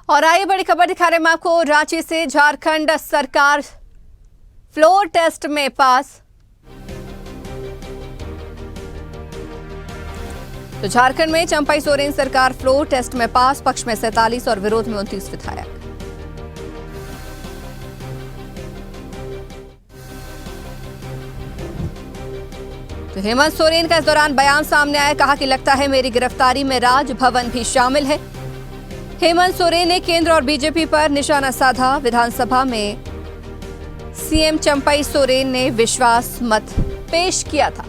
और आइए बड़ी खबर दिखा रहे हैं आपको रांची से। झारखंड सरकार फ्लोर टेस्ट में पास। तो झारखंड में चंपाई सोरेन सरकार फ्लोर टेस्ट में पास। पक्ष में 47 और विरोध में 29 विधायक। तो हेमंत सोरेन का इस दौरान बयान सामने आया। कहा कि लगता है मेरी गिरफ्तारी में राजभवन भी शामिल है। हेमंत सोरेन ने केंद्र और बीजेपी पर निशाना साधा। विधानसभा में सीएम चंपाई सोरेन ने विश्वास मत पेश किया था।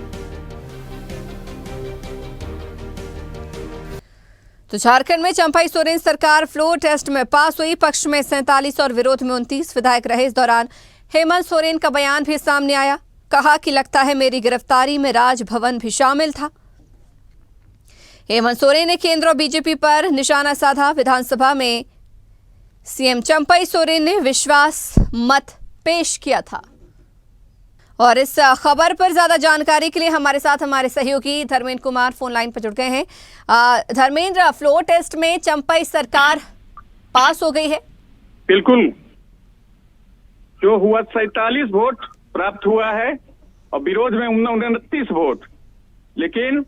तो झारखंड में चंपाई सोरेन सरकार फ्लोर टेस्ट में पास हुई। पक्ष में 47 और विरोध में 29 विधायक रहे। इस दौरान हेमंत सोरेन का बयान भी सामने आया। कहा कि लगता है मेरी गिरफ्तारी में राजभवन भी शामिल था। हेमंत सोरेन ने केंद्र और बीजेपी पर निशाना साधा। विधानसभा में सीएम चंपाई सोरेन ने विश्वास मत पेश किया था। और इस खबर पर ज्यादा जानकारी के लिए हमारे साथ हमारे सहयोगी धर्मेंद्र कुमार फोन लाइन पर जुड़ गए हैं। धर्मेंद्र, फ्लोर टेस्ट में चंपाई सरकार पास हो गई है। बिल्कुल, जो हुआ 47 वोट प्राप्त हुआ है और विरोध में 29 वोट। लेकिन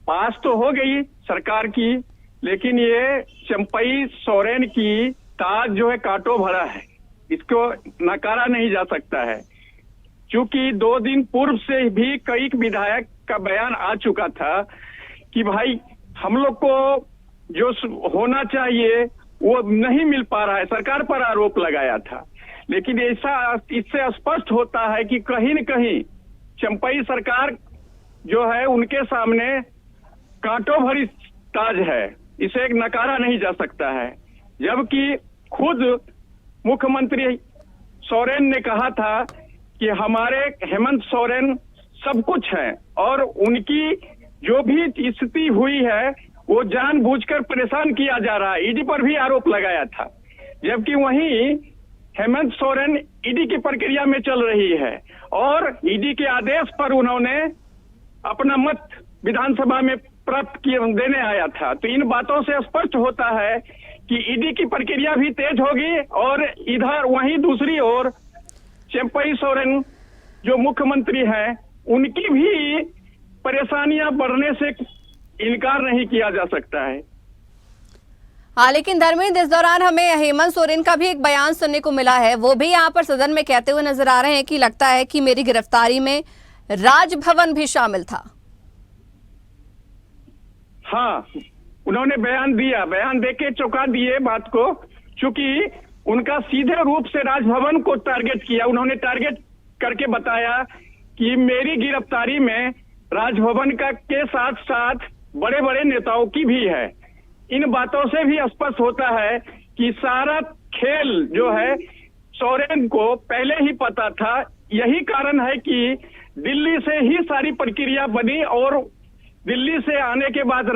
पास तो हो गई सरकार की, लेकिन ये चंपाई सोरेन की ताज जो है कांटों भरा है, इसको नकारा नहीं जा सकता है। क्योंकि 2 दिन पूर्व से भी कई विधायक का बयान आ चुका था कि भाई हम लोग को जो होना चाहिए वो नहीं मिल पा रहा है, सरकार पर आरोप लगाया था। लेकिन ऐसा इससे स्पष्ट होता है कि कहीं न कहीं चंपाई सरकार जो है उनके सामने कांटों भरी ताज है, इसे एक नकारा नहीं जा सकता है। जबकि खुद मुख्यमंत्री सोरेन ने कहा था कि हमारे हेमंत सोरेन सब कुछ है और उनकी जो भी स्थिति हुई है वो जानबूझकर परेशान किया जा रहा है। ईडी पर भी आरोप लगाया था। जबकि वहीं हेमंत सोरेन ईडी की प्रक्रिया में चल रही है और ईडी के आदेश पर उन्होंने अपना मत विधानसभा में प्राप्त देने आया था। तो इन बातों से स्पष्ट होता है कि ईडी की प्रक्रिया भी तेज होगी और इधर वहीं दूसरी ओर चंपाई सोरेन जो मुख्यमंत्री हैं उनकी भी परेशानियां बढ़ने से इनकार नहीं किया जा सकता है। हाँ, लेकिन धर्मेंद्र, इस दौरान हमें हेमंत सोरेन का भी एक बयान सुनने को मिला है। वो भी यहाँ पर सदन में कहते हुए नजर आ रहे हैं कि लगता है कि मेरी गिरफ्तारी में राजभवन भी शामिल था। हाँ, उन्होंने बयान दिया, बयान देके चौंका दिए बात को। क्योंकि उनका सीधे रूप से राजभवन को टारगेट किया। उन्होंने टारगेट करके बताया कि मेरी गिरफ्तारी में राजभवन का के साथ साथ बड़े बड़े नेताओं की भी है। इन बातों से भी स्पष्ट होता है कि सारा खेल जो है सोरेन को पहले ही पता था। यही कारण है कि दिल्ली से ही सारी प्रक्रिया बनी और दिल्ली से आने के बाद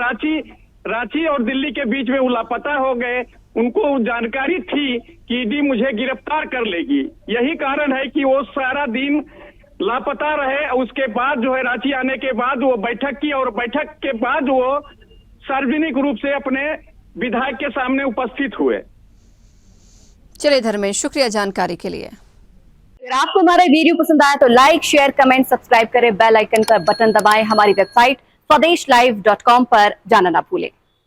रांची और दिल्ली के बीच में वो लापता हो गए। उनको जानकारी थी कि ईडी मुझे गिरफ्तार कर लेगी। यही कारण है कि वो सारा दिन लापता रहे। उसके बाद जो है रांची आने के बाद वो बैठक की और बैठक के बाद वो सार्वजनिक रूप से अपने विधायक के सामने उपस्थित हुए। चलिए धर्मेंद्र, शुक्रिया जानकारी के लिए। अगर आपको हमारा वीडियो पसंद आया तो लाइक, शेयर, कमेंट, सब्सक्राइब करें। बेल आइकन का बटन दबाएं। हमारी वेबसाइट swadeshlive.com पर जाना ना भूलें।